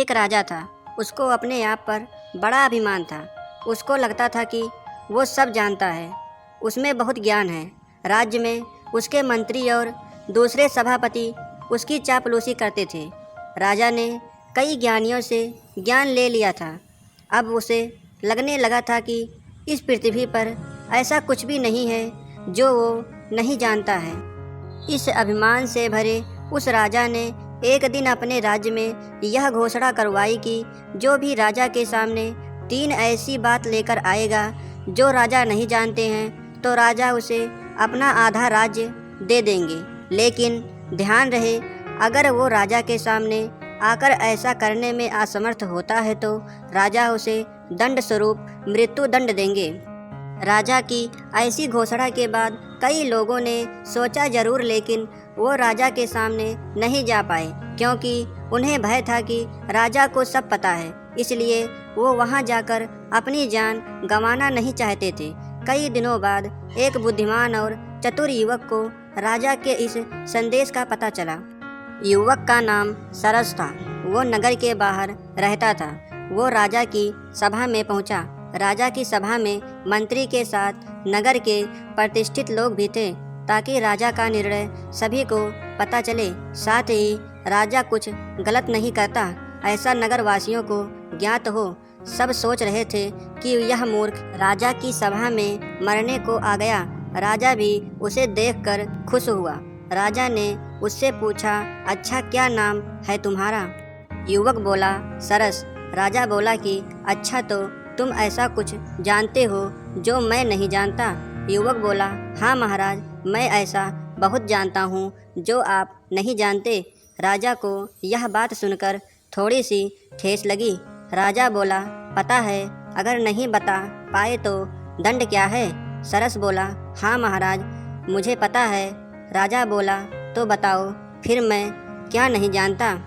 एक राजा था। उसको अपने आप पर बड़ा अभिमान था। उसको लगता था कि वो सब जानता है, उसमें बहुत ज्ञान है। राज्य में उसके मंत्री और दूसरे सभापति उसकी चापलूसी करते थे। राजा ने कई ज्ञानियों से ज्ञान ले लिया था। अब उसे लगने लगा था कि इस पृथ्वी पर ऐसा कुछ भी नहीं है जो वो नहीं जानता है। इस अभिमान से भरे उस राजा ने एक दिन अपने राज्य में यह घोषणा करवाई कि जो भी राजा के सामने 3 ऐसी बात लेकर आएगा जो राजा नहीं जानते हैं तो राजा उसे अपना आधा राज्य दे देंगे। लेकिन ध्यान रहे, अगर वो राजा के सामने आकर ऐसा करने में असमर्थ होता है तो राजा उसे दंड स्वरूप मृत्यु दंड देंगे। राजा की ऐसी घोषणा के बाद कई लोगों ने सोचा जरूर, लेकिन वो राजा के सामने नहीं जा पाए क्योंकि उन्हें भय था कि राजा को सब पता है, इसलिए वो वहाँ जाकर अपनी जान गंवाना नहीं चाहते थे। कई दिनों बाद एक बुद्धिमान और चतुर युवक को राजा के इस संदेश का पता चला। युवक का नाम सरस था। वो नगर के बाहर रहता था। वो राजा की सभा में पहुंचा। राजा की सभा में मंत्री के साथ नगर के प्रतिष्ठित लोग भी थे ताकि राजा का निर्णय सभी को पता चले। साथ ही राजा कुछ गलत नहीं करता ऐसा नगर वासियों को ज्ञात हो। सब सोच रहे थे कि यह मूर्ख राजा की सभा में मरने को आ गया। राजा भी उसे देखकर खुश हुआ। राजा ने उससे पूछा, अच्छा क्या नाम है तुम्हारा? युवक बोला, सरस। राजा बोला कि अच्छा, तो तुम ऐसा कुछ जानते हो जो मैं नहीं जानता? युवक बोला, हाँ महाराज, मैं ऐसा बहुत जानता हूँ जो आप नहीं जानते। राजा को यह बात सुनकर थोड़ी सी ठेस लगी। राजा बोला, पता है, अगर नहीं बता पाए तो दंड क्या है? सरस बोला, हाँ महाराज, मुझे पता है। राजा बोला, तो बताओ फिर मैं क्या नहीं जानता?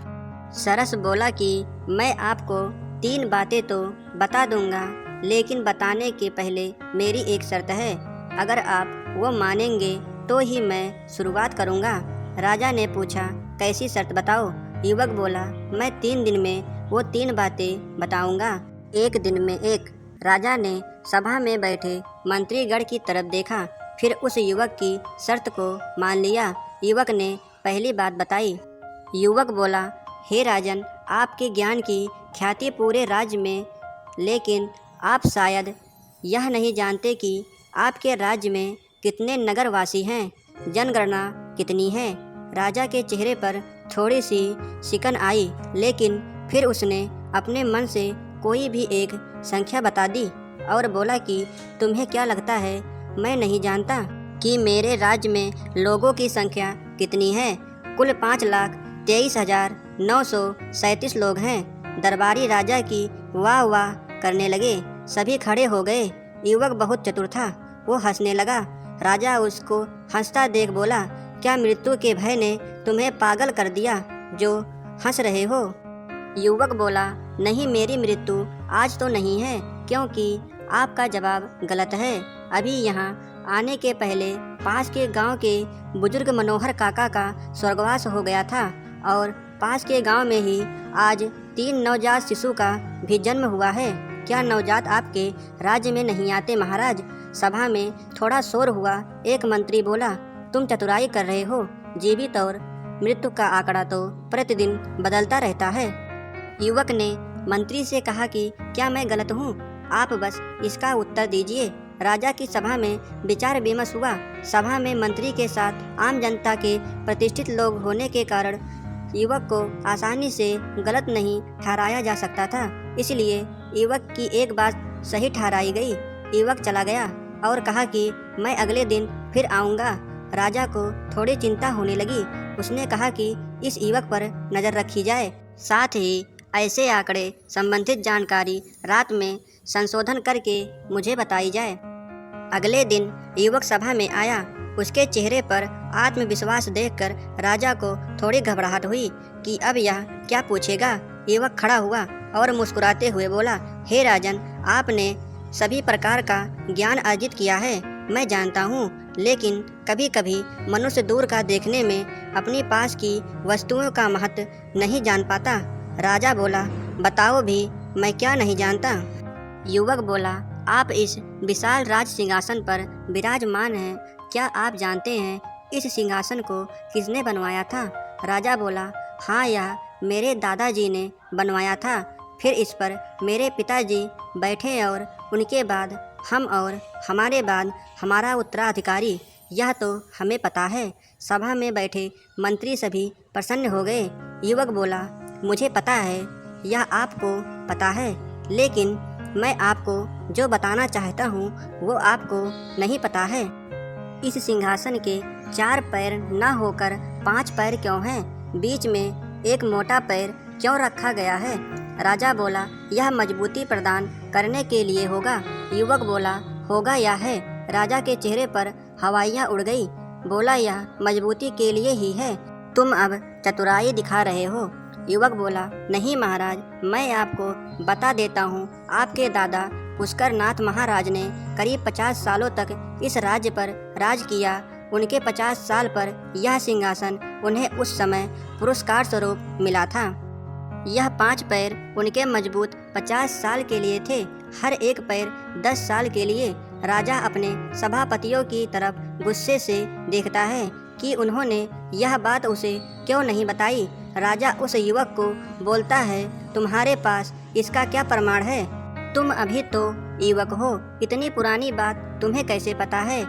सरस बोला कि मैं आपको 3 बातें तो बता दूंगा, लेकिन बताने के पहले मेरी एक शर्त है। अगर आप वो मानेंगे तो ही मैं शुरुआत करूंगा। राजा ने पूछा, कैसी शर्त बताओ? युवक बोला, मैं 3 दिन में वो 3 बातें बताऊंगा, 1 दिन में 1। राजा ने सभा में बैठे मंत्रीगण की तरफ देखा, फिर उस युवक की शर्त को मान लिया। युवक ने पहली बात बताई। युवक बोला, हे राजन, आपके ज्ञान की ख्याति पूरे राज्य में, लेकिन आप शायद यह नहीं जानते कि आपके राज्य में कितने नगरवासी हैं, जनगणना कितनी है। राजा के चेहरे पर थोड़ी सी सिकन आई, लेकिन फिर उसने अपने मन से कोई भी एक संख्या बता दी और बोला कि तुम्हें क्या लगता है, मैं नहीं जानता कि मेरे राज्य में लोगों की संख्या कितनी है? कुल 5,23,937 लोग हैं। दरबारी राजा की वाह वाह करने लगे। सभी खड़े हो गए। युवक बहुत चतुर था, वो हंसने लगा। राजा उसको हंसता देख बोला, क्या मृत्यु के भय ने तुम्हें पागल कर दिया जो हंस रहे हो? युवक बोला, नहीं, मेरी मृत्यु आज तो नहीं है, क्योंकि आपका जवाब गलत है। अभी यहाँ आने के पहले पास के गांव के बुजुर्ग मनोहर काका का स्वर्गवास हो गया था और पास के गांव में ही आज 3 नवजात शिशु का भी जन्म हुआ है। क्या नवजात आपके राज्य में नहीं आते महाराज? सभा में थोड़ा शोर हुआ। एक मंत्री बोला, तुम चतुराई कर रहे हो, जीवित और मृत्यु का आंकड़ा तो प्रतिदिन बदलता रहता है। युवक ने मंत्री से कहा कि क्या मैं गलत हूँ? आप बस इसका उत्तर दीजिए। राजा की सभा में विचार विमर्श हुआ। सभा में मंत्री के साथ आम जनता के प्रतिष्ठित लोग होने के कारण युवक को आसानी से गलत नहीं ठहराया जा सकता था, इसलिए युवक की एक बात सही ठहराई गई। युवक चला गया और कहा कि मैं अगले दिन फिर आऊँगा। राजा को थोड़ी चिंता होने लगी। उसने कहा कि इस युवक पर नज़र रखी जाए, साथ ही ऐसे आंकड़े संबंधित जानकारी रात में संशोधन करके मुझे बताई जाए। अगले दिन युवक सभा में आया। उसके चेहरे पर आत्मविश्वास देखकर राजा को थोड़ी घबराहट हुई कि अब यह क्या पूछेगा। युवक खड़ा हुआ और मुस्कुराते हुए बोला, हे राजन, आपने सभी प्रकार का ज्ञान अर्जित किया है, मैं जानता हूँ, लेकिन कभी कभी मनुष्य दूर का देखने में अपनी पास की वस्तुओं का महत्व नहीं जान पाता। राजा बोला, बताओ भी, मैं क्या नहीं जानता। युवक बोला, आप इस विशाल राज सिंहासन पर विराजमान हैं, क्या आप जानते हैं इस सिंहासन को किसने बनवाया था? राजा बोला, हाँ, यह मेरे दादाजी ने बनवाया था। फिर इस पर मेरे पिताजी बैठे और उनके बाद हम और हमारे बाद हमारा उत्तराधिकारी। यह तो हमें पता है। सभा में बैठे मंत्री सभी प्रसन्न हो गए। युवक बोला, मुझे पता है, यह आपको पता है, लेकिन मैं आपको जो बताना चाहता हूँ वो आपको नहीं पता है। इस सिंहासन के 4 पैर न होकर 5 पैर क्यों हैं? बीच में एक मोटा पैर क्यों रखा गया है? राजा बोला, यह मजबूती प्रदान करने के लिए होगा। युवक बोला, होगा या है? राजा के चेहरे पर हवाइयाँ उड़ गई। बोला, यह मजबूती के लिए ही है। तुम अब चतुराई दिखा रहे हो। युवक बोला, नहीं महाराज, मैं आपको बता देता हूँ। आपके दादा पुष्कर नाथ महाराज ने करीब 50 सालों तक इस राज्य पर राज किया। उनके 50 साल पर यह सिंहासन उन्हें उस समय पुरस्कार स्वरूप मिला था। यह 5 पैर उनके मजबूत 50 साल के लिए थे, हर एक पैर 10 साल के लिए। राजा अपने सभापतियों की तरफ गुस्से से देखता है कि उन्होंने यह बात उसे क्यों नहीं बताई। राजा उस युवक को बोलता है, तुम्हारे पास इसका क्या प्रमाण है? तुम अभी तो युवक हो, इतनी पुरानी बात तुम्हें कैसे पता है?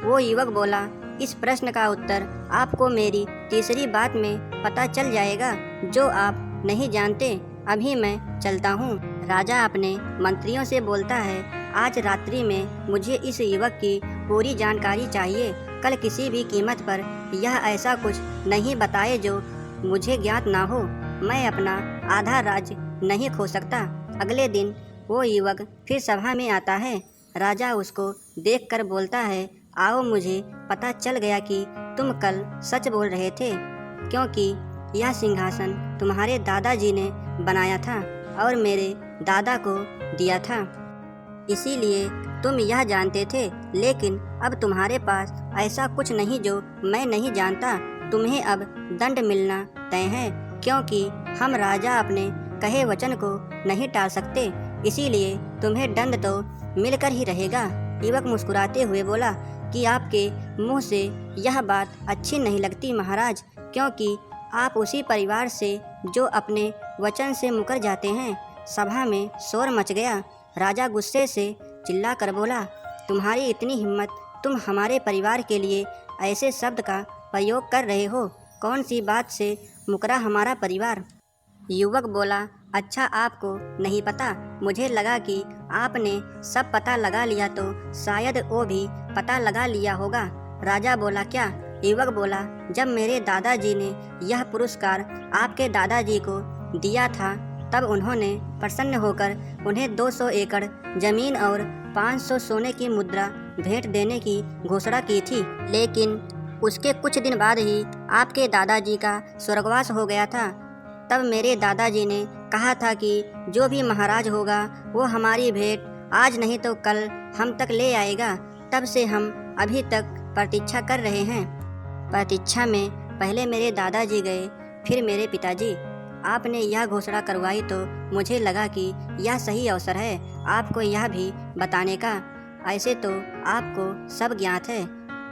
वो युवक बोला, इस प्रश्न का उत्तर आपको मेरी तीसरी बात में पता चल जाएगा, जो आप नहीं जानते। अभी मैं चलता हूँ। राजा अपने मंत्रियों से बोलता है, आज रात्रि में मुझे इस युवक की पूरी जानकारी चाहिए। कल किसी भी कीमत पर यह ऐसा कुछ नहीं बताए जो मुझे ज्ञात ना हो। मैं अपना आधा राज्य नहीं खो सकता। अगले दिन वो युवक फिर सभा में आता है। राजा उसको देखकर बोलता है, आओ, मुझे पता चल गया कि तुम कल सच बोल रहे थे, क्योंकि यह सिंहासन तुम्हारे दादाजी ने बनाया था और मेरे दादा को दिया था, इसीलिए तुम यह जानते थे। लेकिन अब तुम्हारे पास ऐसा कुछ नहीं जो मैं नहीं जानता। तुम्हें अब दंड मिलना तय है, क्योंकि हम राजा अपने कहे वचन को नहीं टाल सकते, इसीलिए तुम्हें दंड तो मिलकर ही रहेगा। युवक मुस्कुराते हुए बोला कि आपके मुंह से यह बात अच्छी नहीं लगती महाराज, क्योंकि आप उसी परिवार से जो अपने वचन से मुकर जाते हैं। सभा में शोर मच गया। राजा गुस्से से चिल्ला कर बोला, तुम्हारी इतनी हिम्मत, तुम हमारे परिवार के लिए ऐसे शब्द का प्रयोग कर रहे हो? कौन सी बात से मुकरा हमारा परिवार? युवक बोला, अच्छा, आपको नहीं पता? मुझे लगा कि आपने सब पता लगा लिया तो शायद वो भी पता लगा लिया होगा। राजा बोला, क्या? युवक बोला, जब मेरे दादाजी ने यह पुरस्कार आपके दादाजी को दिया था तब उन्होंने प्रसन्न होकर उन्हें 200 एकड़ जमीन और 500 सोने की मुद्रा भेंट देने की घोषणा की थी। लेकिन उसके कुछ दिन बाद ही आपके दादाजी का स्वर्गवास हो गया था। तब मेरे दादाजी ने कहा था कि जो भी महाराज होगा वो हमारी भेंट आज नहीं तो कल हम तक ले आएगा। तब से हम अभी तक प्रतीक्षा कर रहे हैं। प्रतीक्षा में पहले मेरे दादाजी गए, फिर मेरे पिताजी। आपने यह घोषणा करवाई तो मुझे लगा कि यह सही अवसर है आपको यह भी बताने का। ऐसे तो आपको सब ज्ञात है।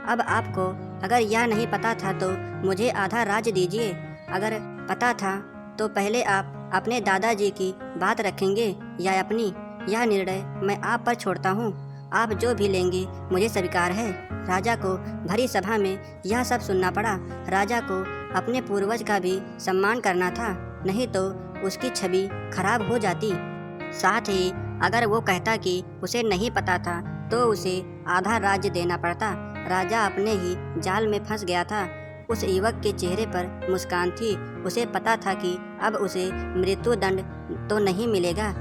अब आपको अगर यह नहीं पता था तो मुझे आधा राज्य दीजिए। अगर पता था तो पहले आप अपने दादाजी की बात रखेंगे या अपनी? यह निर्णय मैं आप पर छोड़ता हूँ। आप जो भी लेंगे मुझे स्वीकार है। राजा को भरी सभा में यह सब सुनना पड़ा। राजा को अपने पूर्वज का भी सम्मान करना था, नहीं तो उसकी छवि खराब हो जाती। साथ ही अगर वो कहता कि उसे नहीं पता था तो उसे आधा राज्य देना पड़ता। राजा अपने ही जाल में फंस गया था। उस युवक के चेहरे पर मुस्कान थी। उसे पता था कि अब उसे मृत्यु दंड तो नहीं मिलेगा।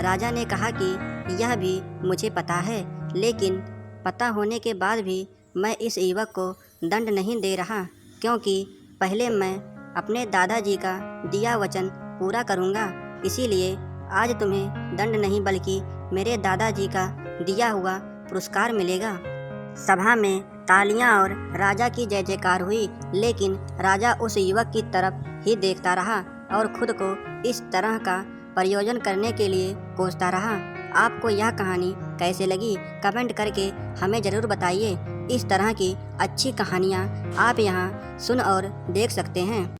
राजा ने कहा कि यह भी मुझे पता है, लेकिन पता होने के बाद भी मैं इस युवक को दंड नहीं दे रहा, क्योंकि पहले मैं अपने दादाजी का दिया वचन पूरा करूंगा। इसीलिए आज तुम्हें दंड नहीं बल्कि मेरे दादाजी का दिया हुआ पुरस्कार मिलेगा। सभा में तालियां और राजा की जय जयकार हुई, लेकिन राजा उस युवक की तरफ ही देखता रहा और खुद को इस तरह का प्रयोजन करने के लिए कोसता रहा। आपको यह कहानी कैसे लगी कमेंट करके हमें ज़रूर बताइए। इस तरह की अच्छी कहानियाँ आप यहाँ सुन और देख सकते हैं।